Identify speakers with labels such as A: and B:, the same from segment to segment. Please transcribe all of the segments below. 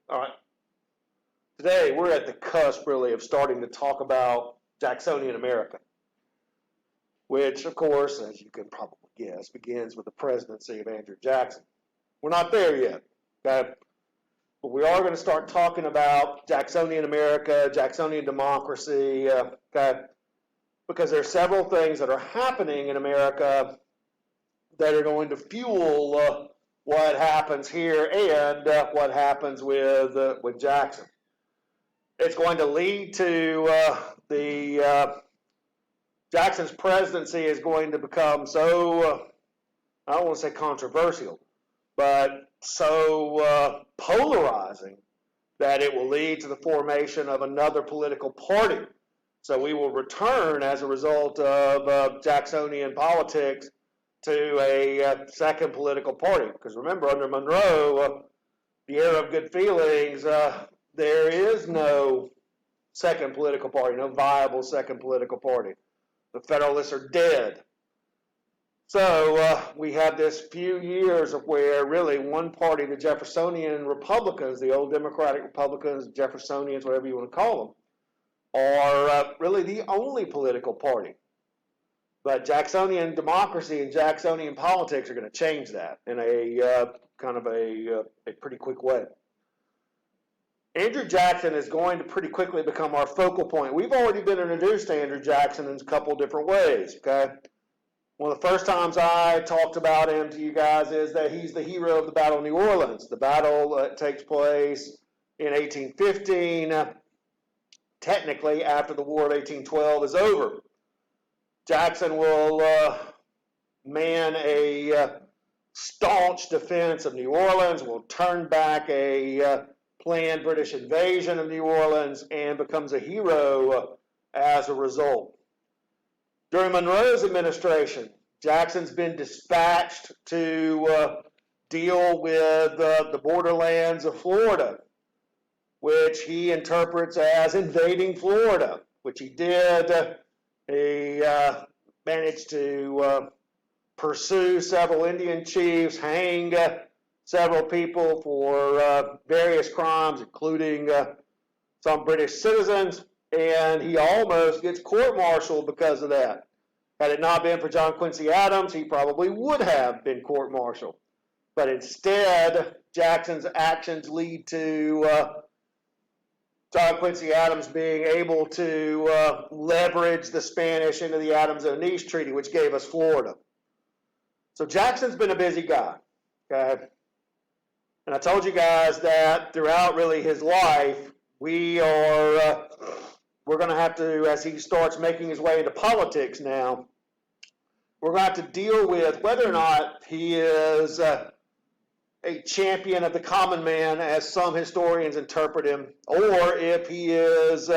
A: All right. Today, we're at the cusp, really, of starting to talk about Jacksonian America, which, of course, as you can probably guess, begins with the presidency of Andrew Jackson. We're not there yet, okay? But we are going to start talking about Jacksonian America, Jacksonian democracy, okay? Because there are several things that are happening in America that are going to fuel what happens here and what happens with Jackson. It's going to lead to the Jackson's presidency is going to become so, I don't want to say controversial, but so polarizing that it will lead to the formation of another political party. So we will return as a result of Jacksonian politics to a second political party. Because remember, under Monroe, the era of good feelings, there is no second political party, no viable second political party. The Federalists are dead. So we have this few years of where really one party, the Jeffersonian Republicans, the old Democratic Republicans, Jeffersonians, whatever you want to call them, are really the only political party. But Jacksonian democracy and Jacksonian politics are going to change that in a kind of a pretty quick way. Andrew Jackson is going to pretty quickly become our focal point. We've already been introduced to Andrew Jackson in a couple different ways, okay? One of the first times I talked about him to you guys is that he's the hero of the Battle of New Orleans. The battle takes place in 1815, technically after the War of 1812 is over. Jackson will man a staunch defense of New Orleans, will turn back a planned British invasion of New Orleans, and becomes a hero as a result. During Monroe's administration, Jackson's been dispatched to deal with the borderlands of Florida, which he interprets as invading Florida, which he did. He managed to pursue several Indian chiefs, hang several people for various crimes, including some British citizens, and he almost gets court-martialed because of that. Had it not been for John Quincy Adams, he probably would have been court-martialed. But instead, Jackson's actions lead to John Quincy Adams being able to leverage the Spanish into the Adams-Onís Treaty, which gave us Florida. So Jackson's been a busy guy, okay? And I told you guys that throughout really his life, we're going to have to, as he starts making his way into politics now, we're going to have to deal with whether or not he is a champion of the common man, as some historians interpret him, or if he is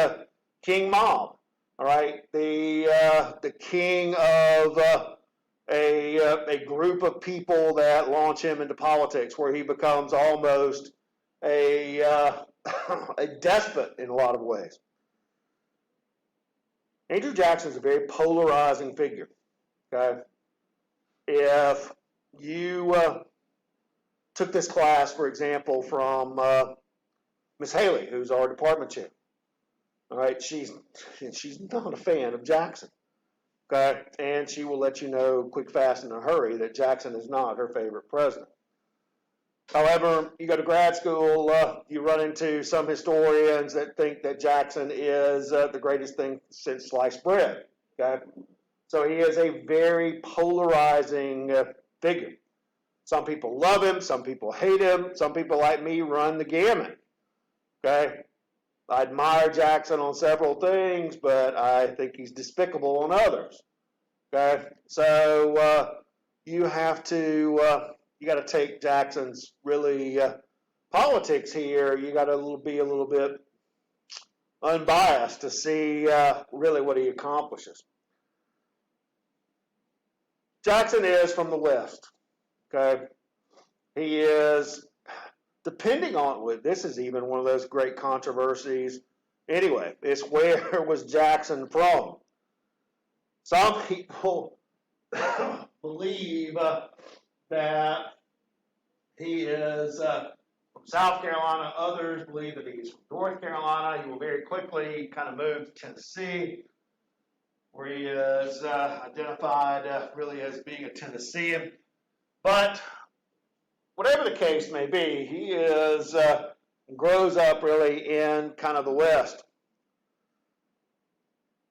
A: King Mob, all right, the king of a group of people that launch him into politics, where he becomes almost a despot in a lot of ways. Andrew Jackson is a very polarizing figure. Okay, if you took this class, for example, from Miss Haley, who's our department chair, all right, she's not a fan of Jackson. Okay, and she will let you know quick, fast, in a hurry that Jackson is not her favorite president. However, you go to grad school, you run into some historians that think that Jackson is the greatest thing since sliced bread. Okay, so he is a very polarizing figure. Some people love him, some people hate him, some people like me run the gamut. Okay, I admire Jackson on several things, but I think he's despicable on others. Okay, so you have to you got to take Jackson's really politics here. You got to be a little bit unbiased to see really what he accomplishes. Jackson is from the West. Okay, he is, depending on, this is even one of those great controversies. Anyway, it's where was Jackson from? Some people believe that he is South Carolina. Others believe that he's from North Carolina. He will very quickly kind of move to Tennessee, where he is identified really as being a Tennessean. But whatever the case may be, he is grows up really in kind of the West.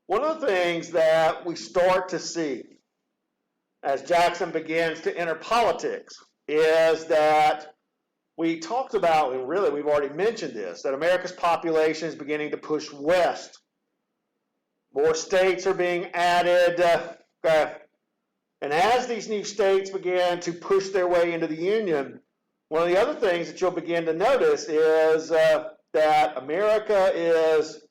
A: One of the things that we start to see as Jackson begins to enter politics is that we talked about, and really we've already mentioned this, that America's population is beginning to push west. More states are being added. And as these new states begin to push their way into the Union, one of the other things that you'll begin to notice is that America is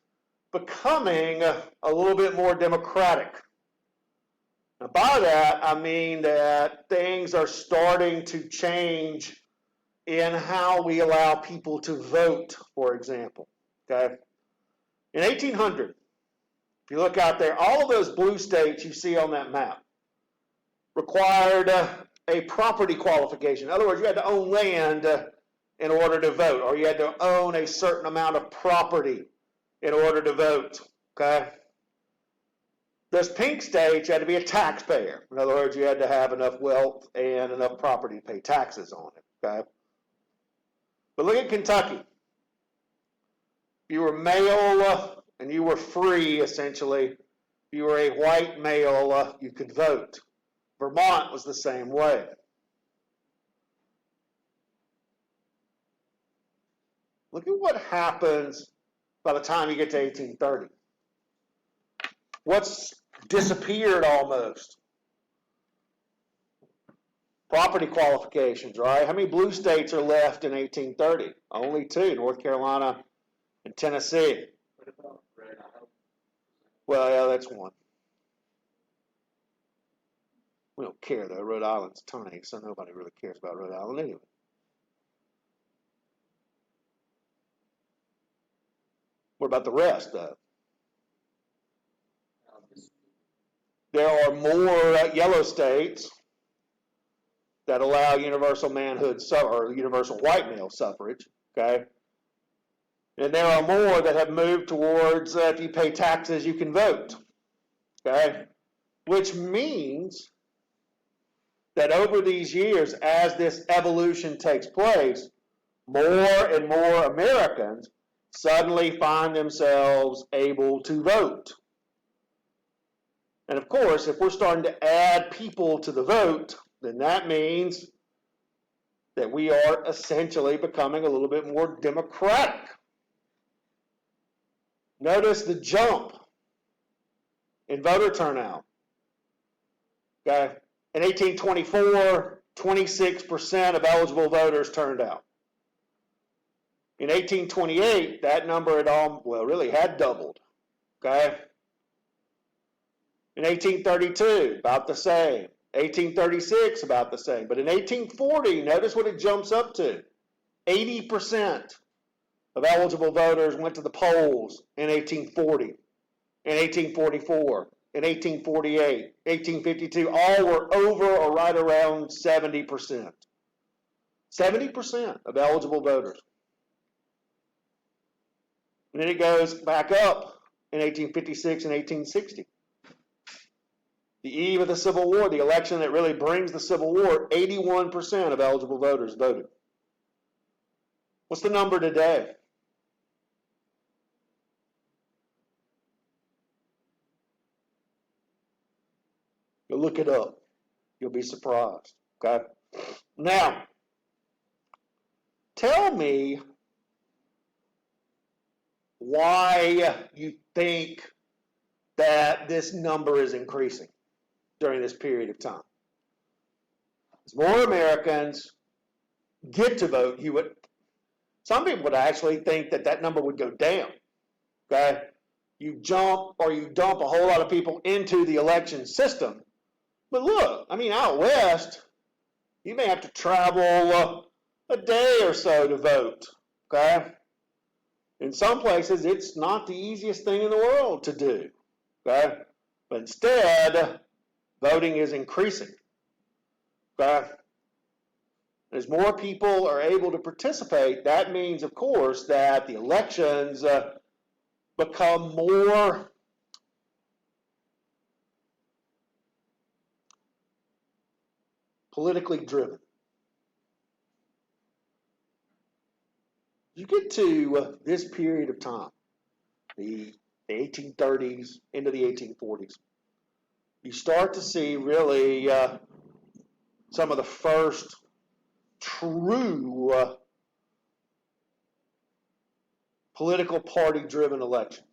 A: becoming a little bit more democratic. Now, by that, I mean that things are starting to change in how we allow people to vote, for example. Okay? In 1800, if you look out there, all of those blue states you see on that map required a property qualification. In other words, you had to own land in order to vote, or you had to own a certain amount of property in order to vote. Okay? Those pink states, you had to be a taxpayer. In other words, you had to have enough wealth and enough property to pay taxes on it. Okay? But look at Kentucky. You were male and you were free, essentially. If you were a white male, you could vote. Vermont was the same way. Look at what happens by the time you get to 1830. What's disappeared almost? Property qualifications, right? How many blue states are left in 1830? Only two, North Carolina and Tennessee. Well, yeah, that's one. We don't care, though. Rhode Island's tiny, so nobody really cares about Rhode Island anyway. What about the rest, though? There are more yellow states that allow universal manhood or universal white male suffrage, okay? And there are more that have moved towards if you pay taxes, you can vote, okay? Which means that over these years, as this evolution takes place, more and more Americans suddenly find themselves able to vote. And of course, if we're starting to add people to the vote, then that means that we are essentially becoming a little bit more democratic. Notice the jump in voter turnout. Okay? In 1824, 26% of eligible voters turned out. In 1828, that number really had doubled. Okay? In 1832, about the same. 1836, about the same. But in 1840, notice what it jumps up to. 80% of eligible voters went to the polls in 1840, in 1844, in 1848, 1852. All were over or right around 70%. 70% of eligible voters. And then it goes back up in 1856 and 1860. The eve of the Civil War, the election that really brings the Civil War, 81% of eligible voters voted. What's the number today? You'll look it up. You'll be surprised. Okay? Now, tell me why you think that this number is increasing during this period of time. As more Americans get to vote, some people would actually think that that number would go down. Okay? You jump or you dump a whole lot of people into the election system. But look, out west, you may have to travel a day or so to vote. Okay? In some places, it's not the easiest thing in the world to do. Okay? But instead, voting is increasing. Okay? As more people are able to participate, that means, of course, that the elections become more politically driven. You get to this period of time, the 1830s into the 1840s, you start to see really some of the first true political party-driven elections.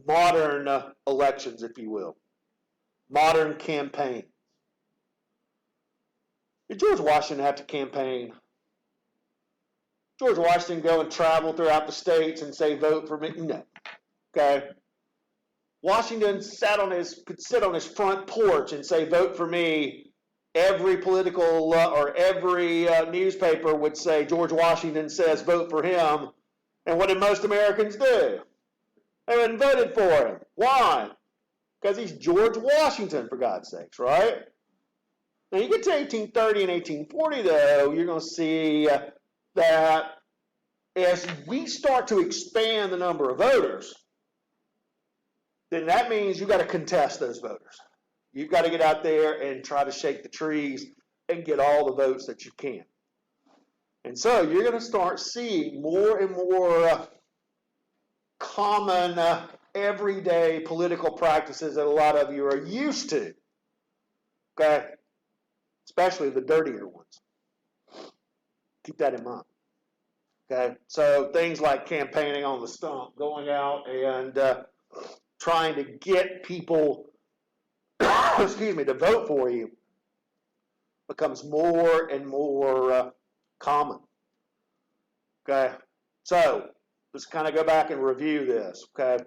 A: Modern elections, if you will. Modern campaigns. Did George Washington have to campaign? George Washington go and travel throughout the states and say, vote for me? No. Okay? Washington could sit on his front porch and say, vote for me. Every political or every newspaper would say, George Washington says, vote for him. And what did most Americans do? They went and voted for him. Why? Because he's George Washington, for God's sakes, right? Now, you get to 1830 and 1840, though, you're going to see that as we start to expand the number of voters, then that means you've got to contest those voters. You've got to get out there and try to shake the trees and get all the votes that you can. And so you're going to start seeing more and more common, everyday political practices that a lot of you are used to. Okay? Especially the dirtier ones. Keep that in mind. Okay? So things like campaigning on the stump, going out and trying to get people to vote for you becomes more and more common. Okay? So let's kind of go back and review this. Okay?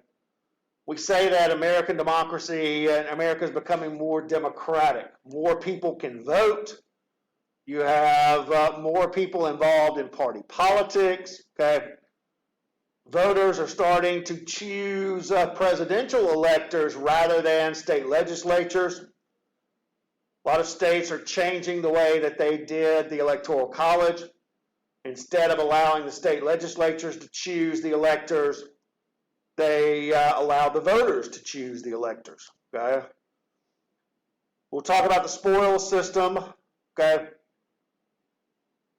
A: We say that American democracy and America is becoming more democratic. More people can vote. You have more people involved in party politics. Okay? Voters are starting to choose presidential electors rather than state legislatures. A lot of states are changing the way that they did the Electoral College. Instead of allowing the state legislatures to choose the electors, they allow the voters to choose the electors. Okay? We'll talk about the spoils system, okay,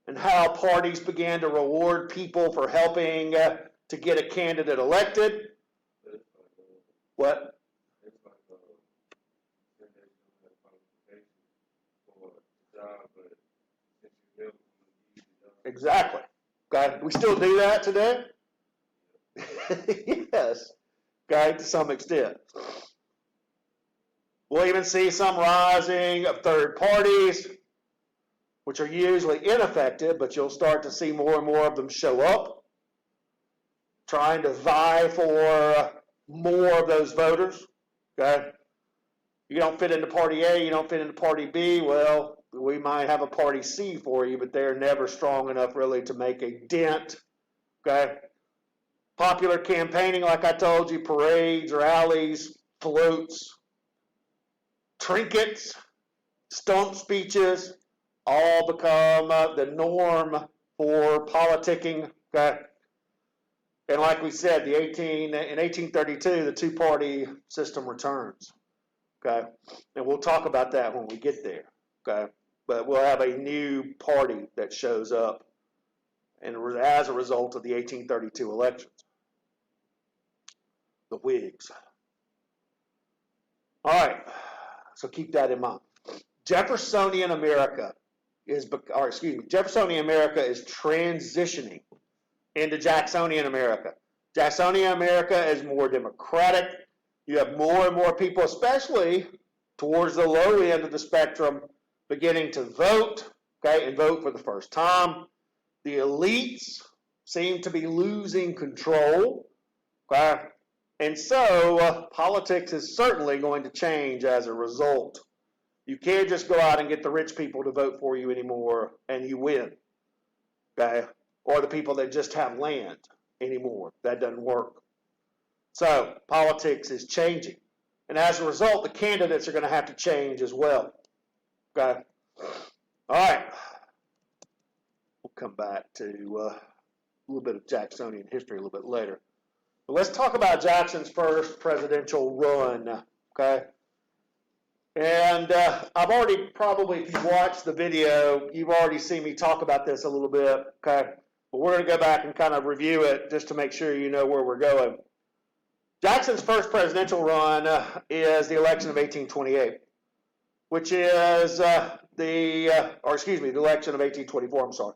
A: and how parties began to reward people for helping to get a candidate elected. What? Exactly. Okay. We still do that today? Yes. Okay, to some extent. We'll even see some rising of third parties, which are usually ineffective, but you'll start to see more and more of them show up, trying to vie for more of those voters. Okay? You don't fit into Party A, you don't fit into Party B, well, we might have a Party C for you, but they're never strong enough really to make a dent. Okay? Popular campaigning, like I told you, parades, rallies, floats, trinkets, stump speeches, all become the norm for politicking. Okay? And like we said, in 1832, the two-party system returns. Okay? And we'll talk about that when we get there. Okay? But we'll have a new party that shows up and as a result of the 1832 elections. The Whigs. All right, so keep that in mind. Jeffersonian America is transitioning into Jacksonian America. Jacksonian America is more democratic. You have more and more people, especially towards the low end of the spectrum, beginning to vote, okay, and vote for the first time. The elites seem to be losing control, okay? And so politics is certainly going to change as a result. You can't just go out and get the rich people to vote for you anymore and you win, okay? Or the people that just have land anymore. That doesn't work. So politics is changing. And as a result, the candidates are going to have to change as well. Okay? All right. come back to a little bit of Jacksonian history a little bit later. But let's talk about Jackson's first presidential run, okay? And I've already probably, if you've watched the video, you've already seen me talk about this a little bit, okay? But we're going to go back and kind of review it just to make sure you know where we're going. Jackson's first presidential run is the election of 1828, which is the election of 1824, I'm sorry.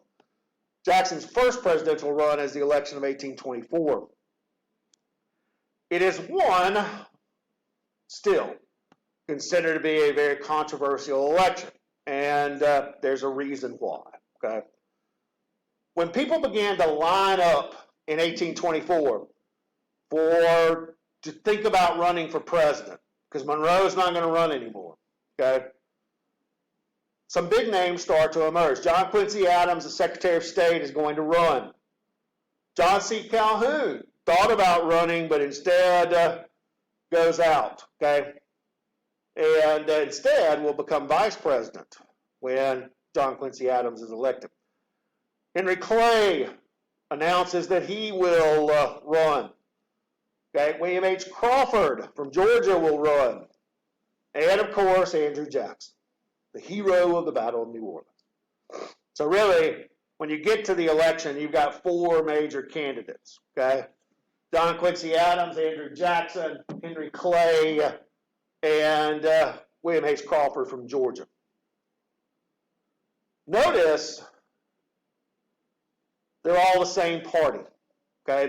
A: Jackson's first presidential run is the election of 1824. It is one, still, considered to be a very controversial election, and there's a reason why, okay? When people began to line up in 1824 to think about running for president, because Monroe's not going to run anymore, okay? Some big names start to emerge. John Quincy Adams, the Secretary of State, is going to run. John C. Calhoun thought about running, but instead goes out, okay? And instead will become vice president when John Quincy Adams is elected. Henry Clay announces that he will run. Okay, William H. Crawford from Georgia will run. And, of course, Andrew Jackson, the hero of the Battle of New Orleans. So really, when you get to the election, you've got four major candidates, okay? John Quincy Adams, Andrew Jackson, Henry Clay, and William H. Crawford from Georgia. Notice they're all the same party. Okay,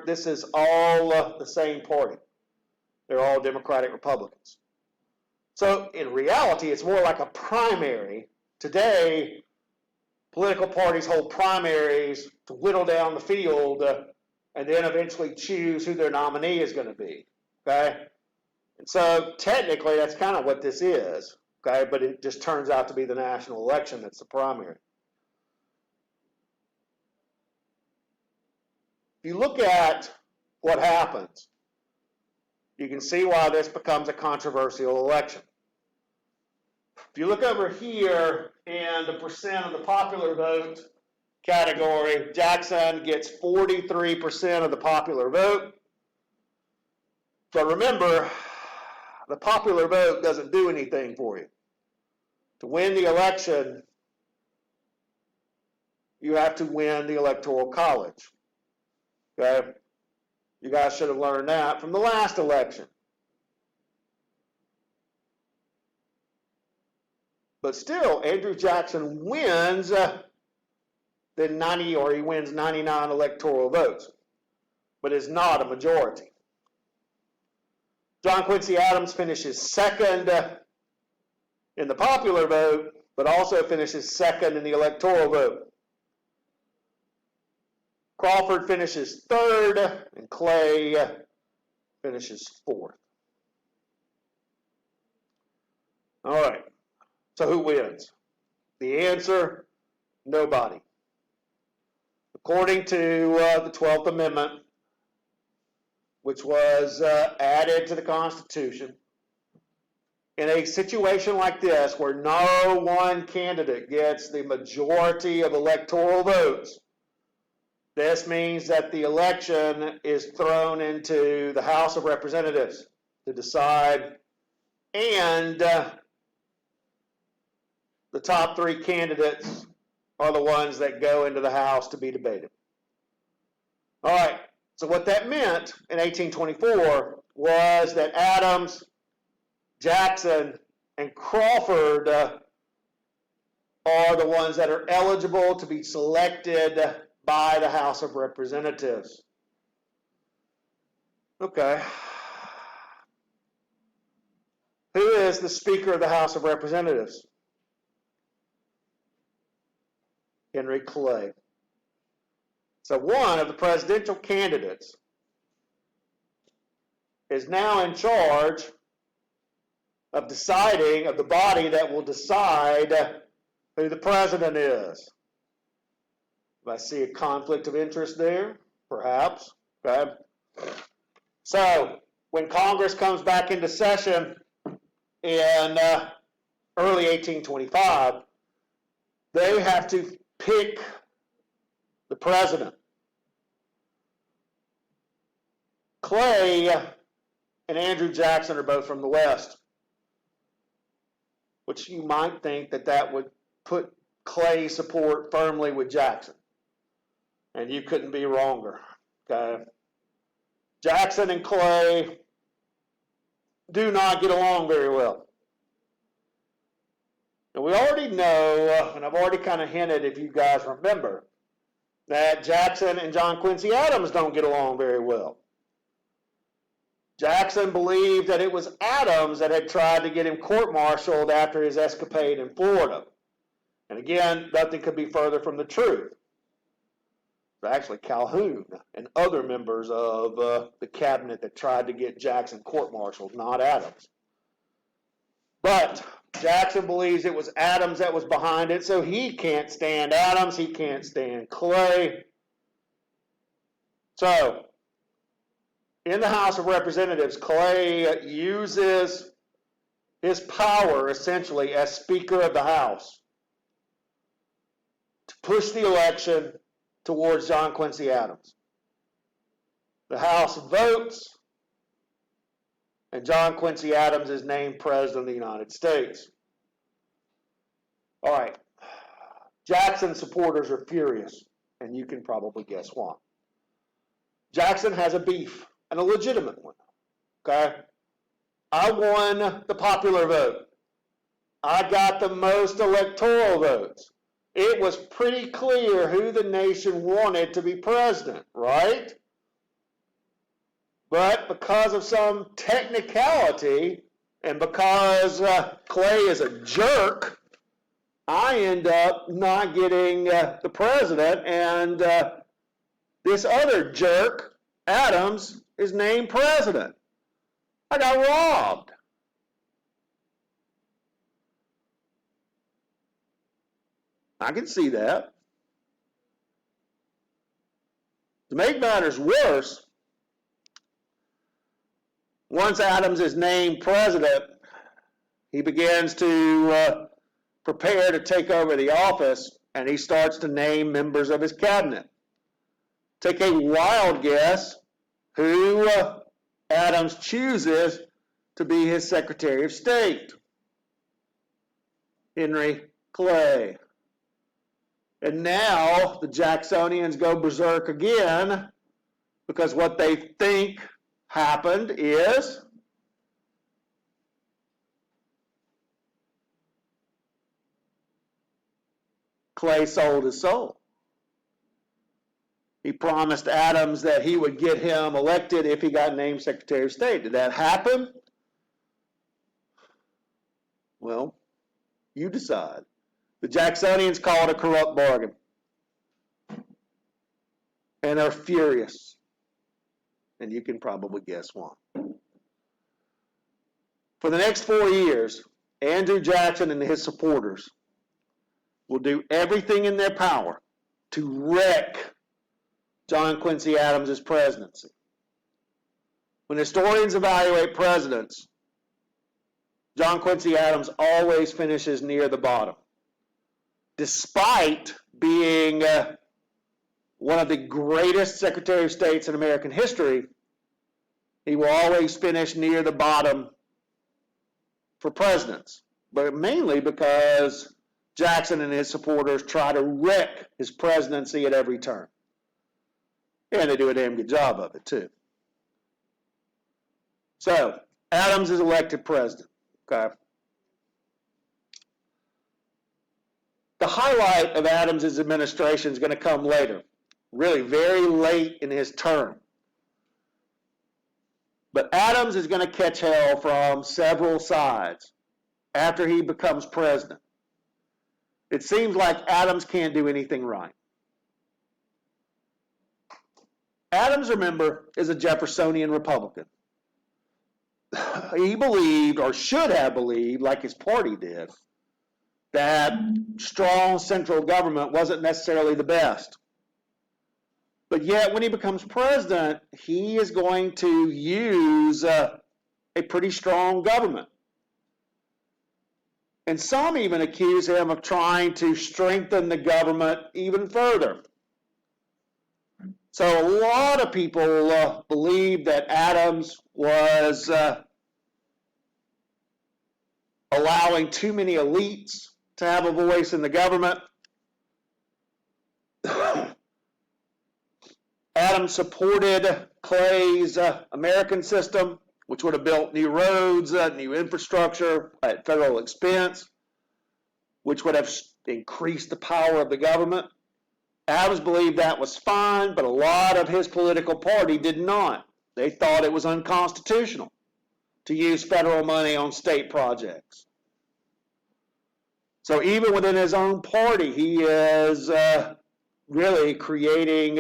A: this is all the same party. They're all Democratic Republicans. So in reality, it's more like a primary. Today, political parties hold primaries to whittle down the field and then eventually choose who their nominee is going to be. Okay? And so technically, that's kind of what this is. Okay? But it just turns out to be the national election that's the primary. If you look at what happens, you can see why this becomes a controversial election. If you look over here in the percent of the popular vote category, Jackson gets 43% of the popular vote. But remember, the popular vote doesn't do anything for you. To win the election, you have to win the Electoral College. Okay? You guys should have learned that from the last election. But still, Andrew Jackson wins he wins 99 electoral votes, but is not a majority. John Quincy Adams finishes second in the popular vote, but also finishes second in the electoral vote. Crawford finishes third, and Clay finishes fourth. All right, so who wins? The answer, nobody. According to the 12th Amendment, which was added to the Constitution, in a situation like this where no one candidate gets the majority of electoral votes, this means that the election is thrown into the House of Representatives to decide, and the top three candidates are the ones that go into the House to be debated. All right, so what that meant in 1824 was that Adams, Jackson, and Crawford are the ones that are eligible to be selected by the House of Representatives. Okay. Who is the Speaker of the House of Representatives? Henry Clay. So one of the presidential candidates is now in charge of deciding, of the body that will decide who the president is. I see a conflict of interest there, perhaps. Okay. So when Congress comes back into session in early 1825, they have to pick the president. Clay and Andrew Jackson are both from the West, which you might think that would put Clay's support firmly with Jackson. And you couldn't be wronger. Okay? Jackson and Clay do not get along very well. And we already know, and I've already kind of hinted, if you guys remember, that Jackson and John Quincy Adams don't get along very well. Jackson believed that it was Adams that had tried to get him court-martialed after his escapade in Florida. And again, nothing could be further from the truth. It was actually Calhoun and other members of the cabinet that tried to get Jackson court-martialed, not Adams. But Jackson believes it was Adams that was behind it, so he can't stand Adams, he can't stand Clay. So, in the House of Representatives, Clay uses his power, essentially, as Speaker of the House to push the election towards John Quincy Adams. The House votes, and John Quincy Adams is named President of the United States. All right. Jackson supporters are furious, and you can probably guess why. Jackson has a beef, and a legitimate one. Okay? I won the popular vote. I got the most electoral votes. It was pretty clear who the nation wanted to be president, right? But because of some technicality, and because Clay is a jerk, I end up not getting the president, and this other jerk, Adams, is named president. I got robbed. I can see that. To make matters worse, once Adams is named president, he begins to prepare to take over the office, and he starts to name members of his cabinet. Take a wild guess who Adams chooses to be his Secretary of State. Henry Clay. And now the Jacksonians go berserk again, because what they think happened is Clay sold his soul. He promised Adams that he would get him elected if he got named Secretary of State. Did that happen? Well, you decide. The Jacksonians call it a corrupt bargain. And they're furious. And you can probably guess why. For the next 4 years, Andrew Jackson and his supporters will do everything in their power to wreck John Quincy Adams' presidency. When historians evaluate presidents, John Quincy Adams always finishes near the bottom. Despite being one of the greatest Secretary of States in American history, he will always finish near the bottom for presidents, but mainly because Jackson and his supporters try to wreck his presidency at every turn. And they do a damn good job of it, too. So, Adams is elected president, okay? The highlight of Adams' administration is going to come later, really very late in his term. But Adams is going to catch hell from several sides after he becomes president. It seems like Adams can't do anything right. Adams, remember, is a Jeffersonian Republican. He believed, or should have believed, like his party did, that strong central government wasn't necessarily the best. But yet, when he becomes president, he is going to use a pretty strong government. And some even accuse him of trying to strengthen the government even further. So a lot of people believe that Adams was allowing too many elites to have a voice in the government. Adams supported Clay's American system, which would have built new roads, new infrastructure at federal expense, which would have increased the power of the government. Adams believed that was fine, but a lot of his political party did not. They thought it was unconstitutional to use federal money on state projects. So even within his own party, he is really creating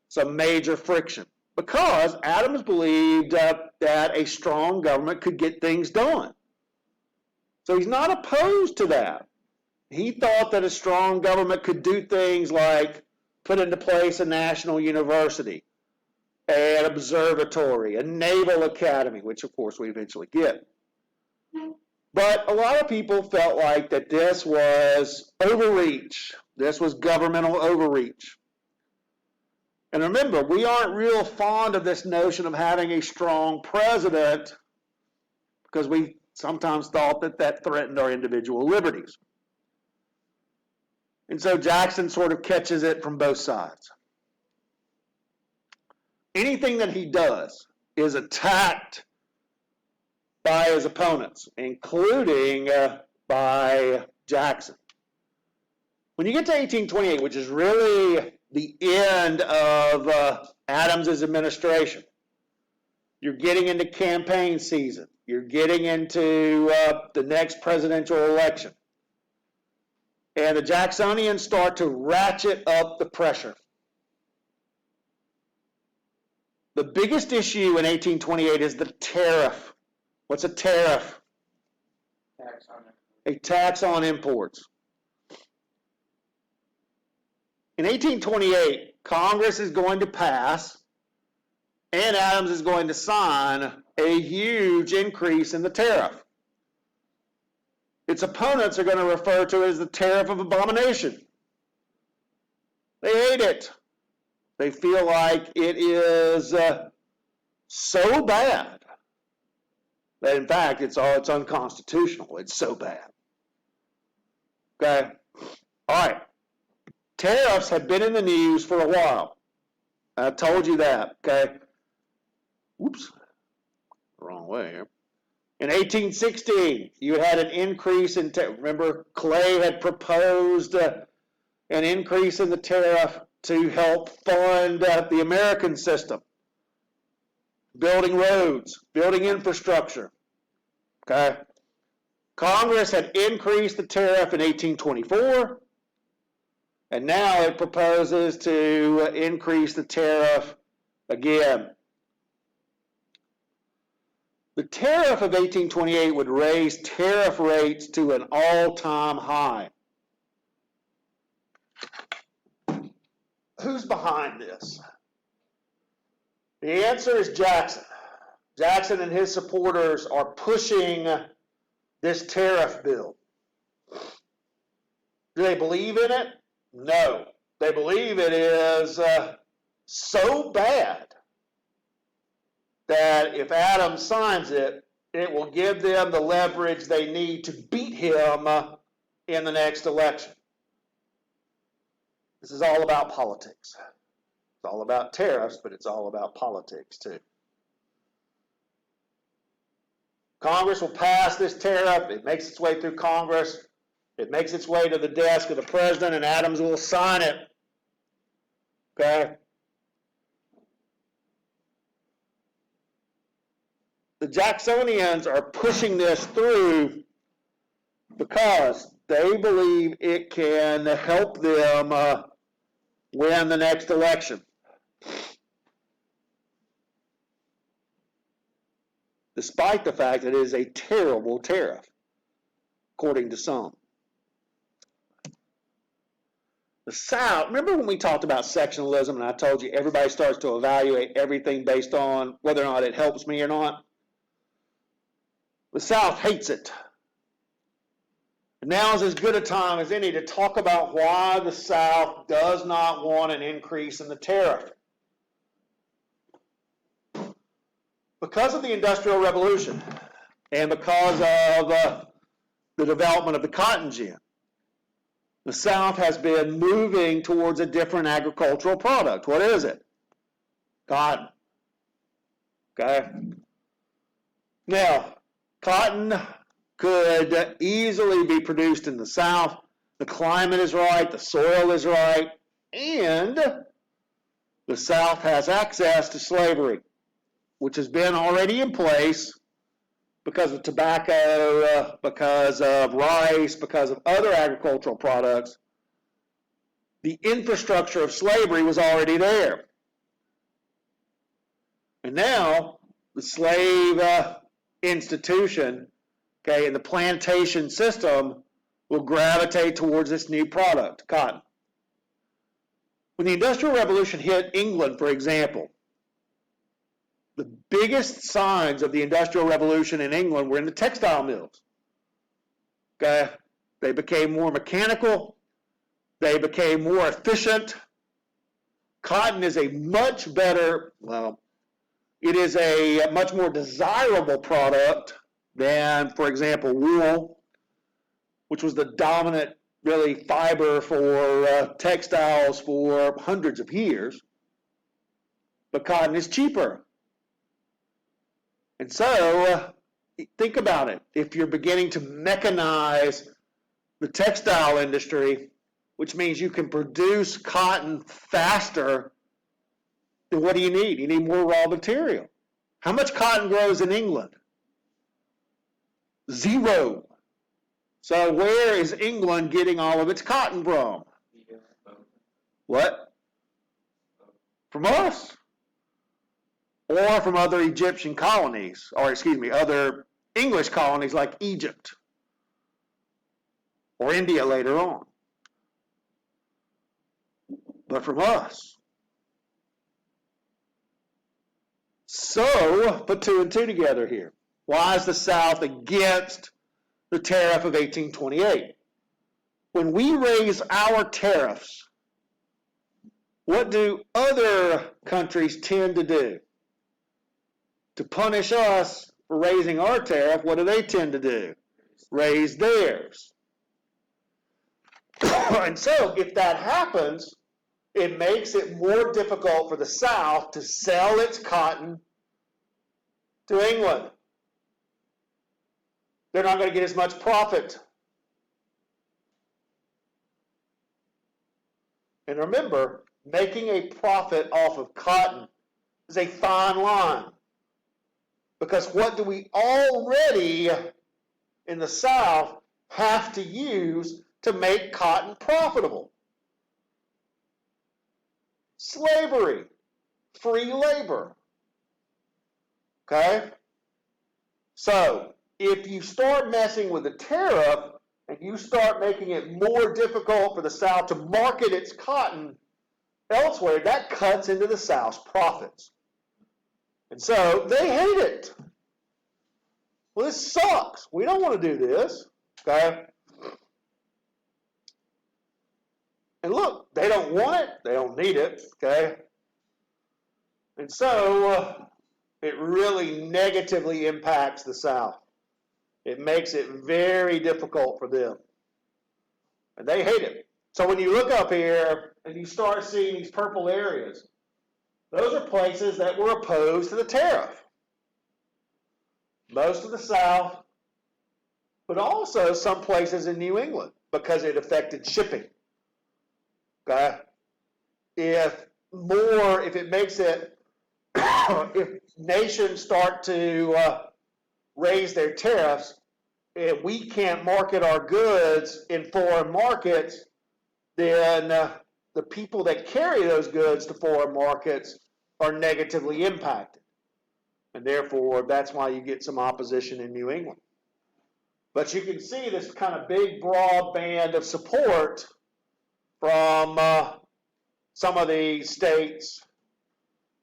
A: some major friction, because Adams believed that a strong government could get things done. So he's not opposed to that. He thought that a strong government could do things like put into place a national university, an observatory, a naval academy, which of course we eventually get. But a lot of people felt like that this was overreach. This was governmental overreach. And remember, we aren't real fond of this notion of having a strong president, because we sometimes thought that that threatened our individual liberties. And so Jackson sort of catches it from both sides. Anything that he does is attacked by his opponents, including by Jackson. When you get to 1828, which is really the end of Adams's administration, you're getting into campaign season. You're getting into the next presidential election. And the Jacksonians start to ratchet up the pressure. The biggest issue in 1828 is the tariff. What's a tariff?
B: Tax on it.
A: A tax on imports. In 1828, Congress is going to pass, and Adams is going to sign a huge increase in the tariff. Its opponents are going to refer to it as the tariff of abomination. They hate it. They feel like it is so bad that, in fact, it's unconstitutional. It's so bad. Okay? All right. Tariffs have been in the news for a while. I told you that, okay? Oops. Wrong way here. In 1816, you had an increase in remember, Clay had proposed an increase in the tariff to help fund the American system, building roads, building infrastructure. Okay? Congress had increased the tariff in 1824, and now it proposes to increase the tariff again. The tariff of 1828 would raise tariff rates to an all-time high. Who's behind this? The answer is Jackson. Jackson and his supporters are pushing this tariff bill. Do they believe in it? No. They believe it is so bad that if Adams signs it, it will give them the leverage they need to beat him in the next election. This is all about politics. It's all about tariffs, but it's all about politics too. Congress will pass this tariff. It makes its way through Congress. It makes its way to the desk of the president, and Adams will sign it. Okay? The Jacksonians are pushing this through because they believe it can help them win the next election. Despite the fact that it is a terrible tariff, according to some. The South, remember when we talked about sectionalism and I told you everybody starts to evaluate everything based on whether or not it helps me or not? The South hates it. Now is as good a time as any to talk about why the South does not want an increase in the tariff. Because of the Industrial Revolution and because of the development of the cotton gin, the South has been moving towards a different agricultural product. What is it? Cotton. Okay? Now, cotton could easily be produced in the South. The climate is right, the soil is right, and the South has access to slavery, which has been already in place because of tobacco, because of rice, because of other agricultural products. The infrastructure of slavery was already there. And now, the slave institution, okay, and the plantation system will gravitate towards this new product, cotton. When the Industrial Revolution hit England, for example, the biggest signs of the Industrial Revolution in England were in the textile mills. Okay? They became more mechanical. They became more efficient. Cotton is a much better, well, it is a much more desirable product than, for example, wool, which was the dominant, really, fiber for textiles for hundreds of years. But cotton is cheaper. And so, think about it. If you're beginning to mechanize the textile industry, which means you can produce cotton faster, then what do you need? You need more raw material. How much cotton grows in England? 0. So where is England getting all of its cotton from? What? From us. Or from other Egyptian colonies, or excuse me, other English colonies like Egypt or India later on. But from us. So, put 2 and 2 together here. Why is the South against the tariff of 1828? When we raise our tariffs, what do other countries tend to do? To punish us for raising our tariff, what do they tend to do? Raise theirs. And so, if that happens, it makes it more difficult for the South to sell its cotton to England. They're not going to get as much profit. And remember, making a profit off of cotton is a fine line. Because what do we already in the South have to use to make cotton profitable? Slavery, free labor. Okay? So, if you start messing with the tariff and you start making it more difficult for the South to market its cotton elsewhere, that cuts into the South's profits. And so they hate it. Well, this sucks. We don't want to do this. Okay? And look, they don't want it. They don't need it. Okay? And so it really negatively impacts the South. It makes it very difficult for them. And they hate it. So when you look up here and you start seeing these purple areas, those are places that were opposed to the tariff. Most of the South, but also some places in New England because it affected shipping. Okay? If it makes it, if nations start to raise their tariffs, if we can't market our goods in foreign markets, then the people that carry those goods to foreign markets are negatively impacted. And therefore, that's why you get some opposition in New England. But you can see this kind of big, broad band of support from some of the states,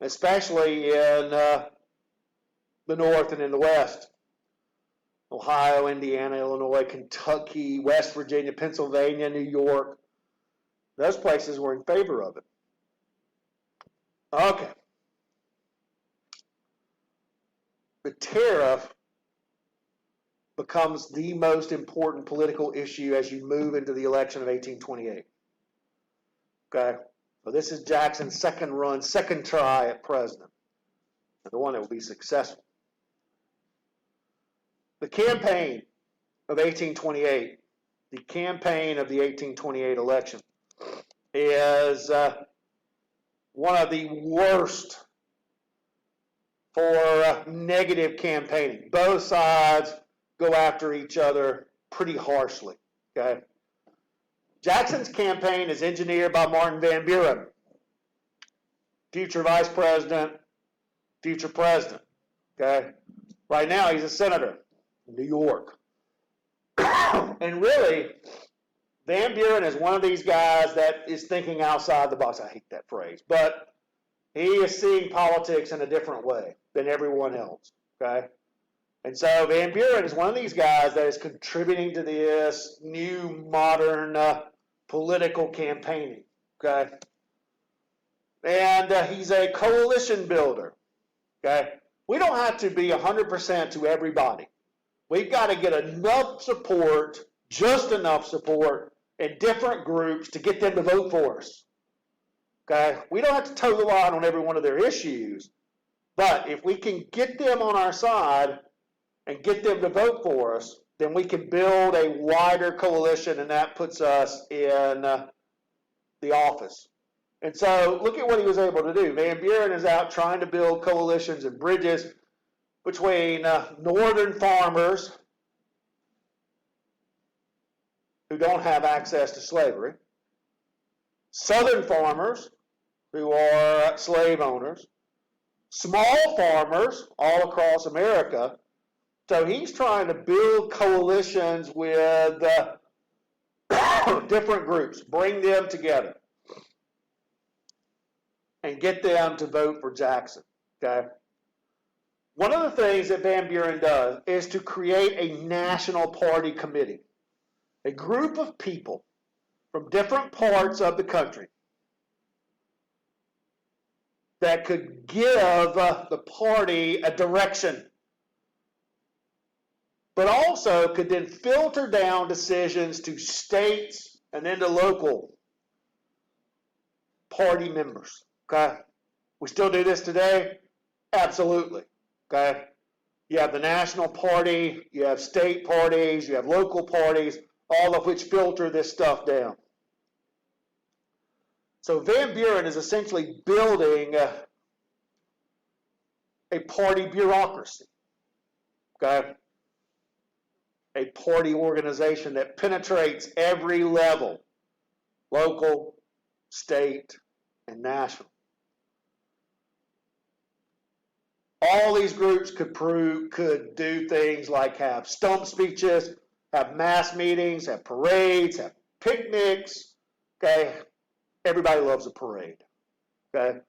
A: especially in the North and in the West. Ohio, Indiana, Illinois, Kentucky, West Virginia, Pennsylvania, New York. Those places were in favor of it. Okay. The tariff becomes the most important political issue as you move into the election of 1828. Okay? So this is Jackson's second run, second try at president, and the one that will be successful. The campaign of 1828, the campaign of the 1828 election, is one of the worst for negative campaigning. Both sides go after each other pretty harshly. Okay? Jackson's campaign is engineered by Martin Van Buren, future vice president, future president. Okay? Right now, he's a senator in New York. And really, Van Buren is one of these guys that is thinking outside the box. I hate that phrase, but he is seeing politics in a different way than everyone else. Okay? And so Van Buren is one of these guys that is contributing to this new modern political campaigning. Okay? And he's a coalition builder. Okay? We don't have to be 100% to everybody. We've got to get enough support, just enough support, in different groups to get them to vote for us. Okay? We don't have to toe the line on every one of their issues, but if we can get them on our side and get them to vote for us, then we can build a wider coalition, and that puts us in the office. And so look at what he was able to do. Van Buren is out trying to build coalitions and bridges between northern farmers who don't have access to slavery, southern farmers who are slave owners, small farmers all across America. So he's trying to build coalitions with different groups, bring them together, and get them to vote for Jackson. Okay? One of the things that Van Buren does is to create a national party committee, a group of people from different parts of the country that could give the party a direction, but also could then filter down decisions to states and then to local party members. Okay? We still do this today? Absolutely. Okay? You have the national party, you have state parties, you have local parties, all of which filter this stuff down. So Van Buren is essentially building a party bureaucracy. Okay? A party organization that penetrates every level, local, state, and national. All these groups could do things like have stump speeches, have mass meetings, have parades, have picnics. Okay? Everybody loves a parade. Okay?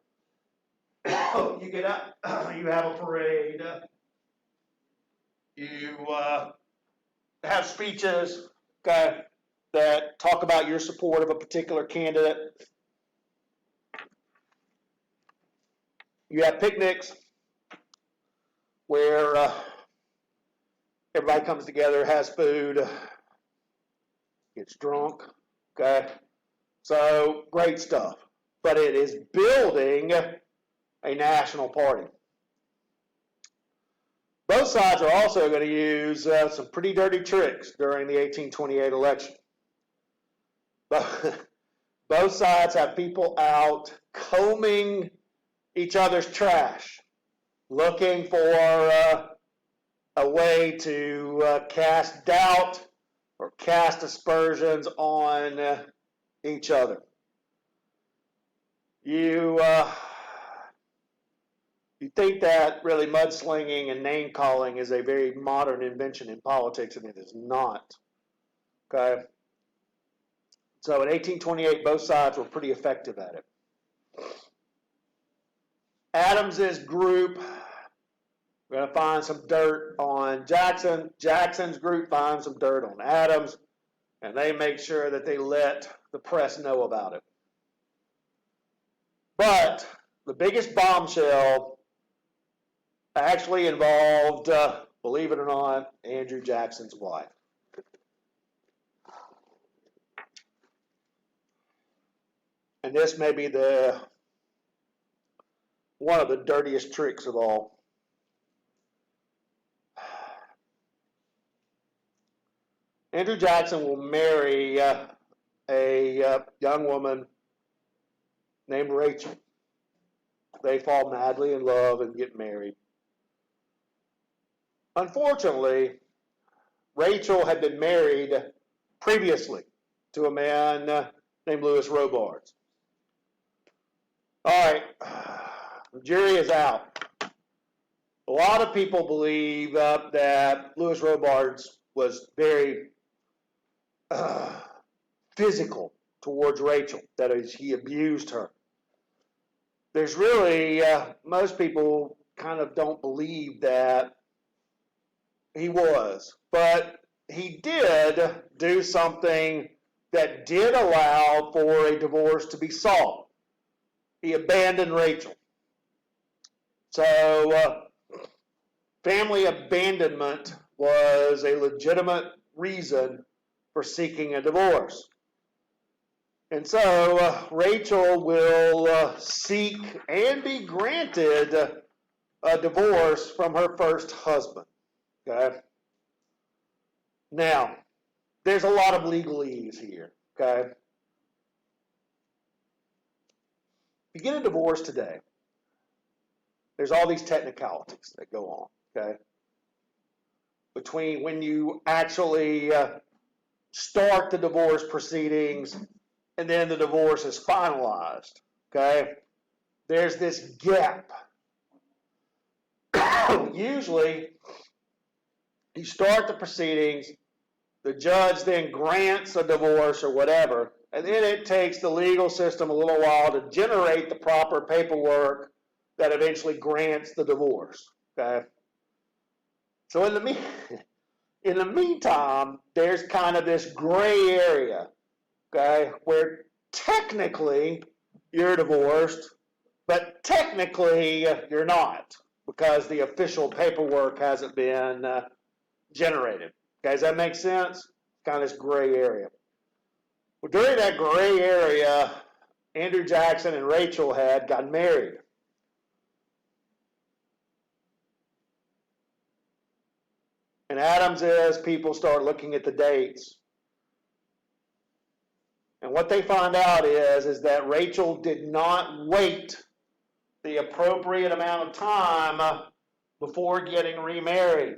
A: You get up, you have a parade, you have speeches, okay, that talk about your support of a particular candidate. You have picnics where everybody comes together, has food, gets drunk, okay? So, great stuff. But it is building a national party. Both sides are also going to use some pretty dirty tricks during the 1828 election. Both sides have people out combing each other's trash, looking for a way to cast doubt or cast aspersions on each other. You think that really mudslinging and name-calling is a very modern invention in politics, and it is not. Okay? So in 1828, both sides were pretty effective at it. Adams's group We're going to find some dirt on Jackson. Jackson's group finds some dirt on Adams, and they make sure that they let the press know about it. But the biggest bombshell actually involved, believe it or not, Andrew Jackson's wife. And this may be one of the dirtiest tricks of all. Andrew Jackson will marry a young woman named Rachel. They fall madly in love and get married. Unfortunately, Rachel had been married previously to a man named Louis Robards. All right, the jury is out. A lot of people believe that Louis Robards was very physical towards Rachel, that is, he abused her. There's really, most people kind of don't believe that he was, but he did do something that did allow for a divorce to be sought. He abandoned Rachel. So, family abandonment was a legitimate reason for seeking a divorce. And so Rachel will seek and be granted a divorce from her first husband. Okay? Now, there's a lot of legalese here. Okay? If you get a divorce today, there's all these technicalities that go on. Okay? Between when you actually start the divorce proceedings and then the divorce is finalized, okay? There's this gap. Usually, you start the proceedings, the judge then grants a divorce or whatever, and then it takes the legal system a little while to generate the proper paperwork that eventually grants the divorce, okay? So in the meantime, there's kind of this gray area, okay, where technically you're divorced, but technically you're not, because the official paperwork hasn't been generated. Okay, does that make sense? Kind of this gray area. Well, during that gray area, Andrew Jackson and Rachel had gotten married. And Adams is, people start looking at the dates. And what they find out is that Rachel did not wait the appropriate amount of time before getting remarried.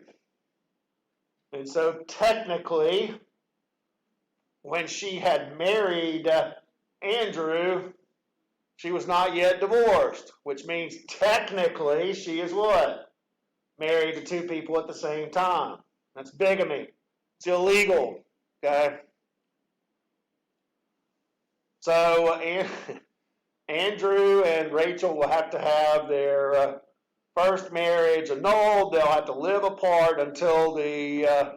A: And so technically, when she had married Andrew, she was not yet divorced, which means technically she is what? Married to two people at the same time. That's bigamy. It's illegal, okay? So Andrew and Rachel will have to have their first marriage annulled. They'll have to live apart until the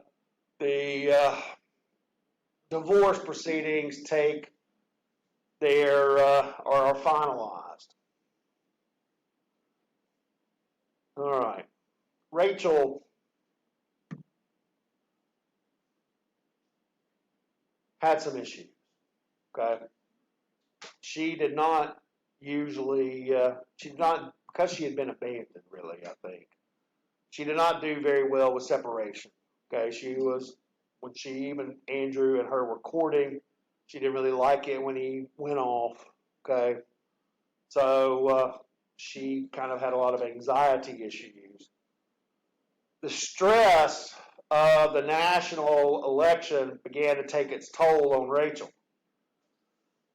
A: divorce proceedings take their or are finalized. All right, Rachel had some issues. Okay, she did not usually. Because she had been abandoned. Really, I think she did not do very well with separation. Okay, when even Andrew and her were courting, she didn't really like it when he went off. Okay, so she kind of had a lot of anxiety issues. The stress of the national election began to take its toll on Rachel.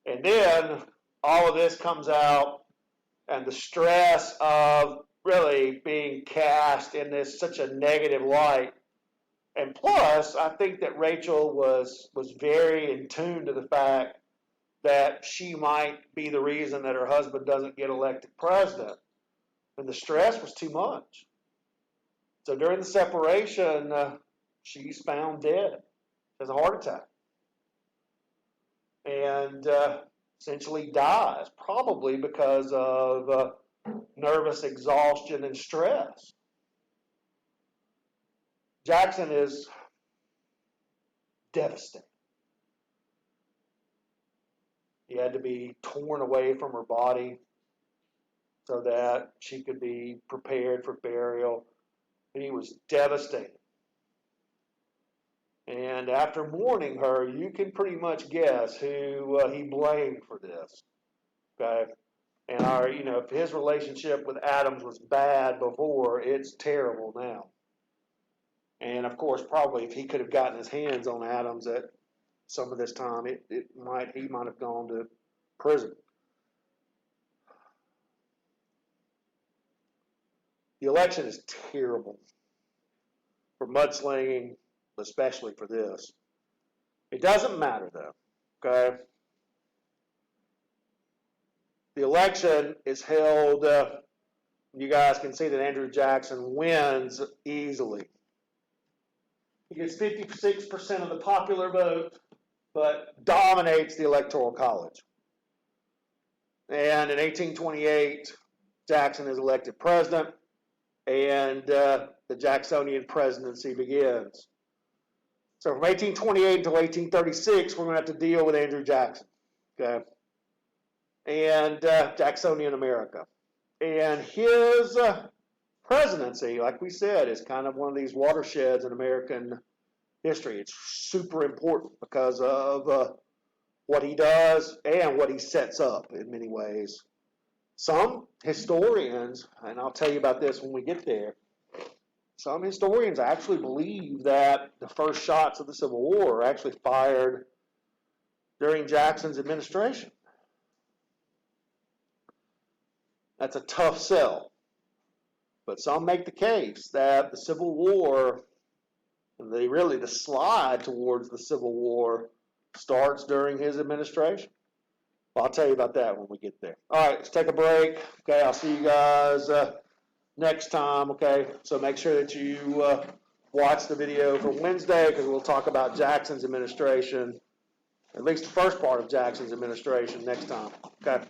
A: And then all of this comes out, and the stress of really being cast in such a negative light. And plus, I think that Rachel was very in tune to the fact that she might be the reason that her husband doesn't get elected president. And the stress was too much. So during the separation, she's found dead. Has a heart attack. And essentially dies, probably because of nervous exhaustion and stress. Jackson is devastated. He had to be torn away from her body so that she could be prepared for burial. And he was devastated. And after mourning her, you can pretty much guess who he blamed for this. Okay? And if his relationship with Adams was bad before, it's terrible now. And of course, probably if he could have gotten his hands on Adams at some of this time, he might have gone to prison. The election is terrible for mudslinging, especially for this. It doesn't matter though, okay? The election is held, you guys can see that Andrew Jackson wins easily. He gets 56% of the popular vote, but dominates the Electoral College. And in 1828, Jackson is elected president, and the Jacksonian presidency begins. So from 1828 until 1836, we're going to have to deal with Andrew Jackson, okay? And Jacksonian America. And his presidency, like we said, is kind of one of these watersheds in American history. It's super important because of what he does and what he sets up in many ways. Some historians, and I'll tell you about this when we get there, some historians actually believe that the first shots of the Civil War were actually fired during Jackson's administration. That's a tough sell. But some make the case that the Civil War, the slide towards the Civil War, starts during his administration. Well, I'll tell you about that when we get there. All right, let's take a break. Okay, I'll see you guys next time. Okay, so make sure that you watch the video for Wednesday because we'll talk about Jackson's administration, at least the first part of Jackson's administration next time. Okay.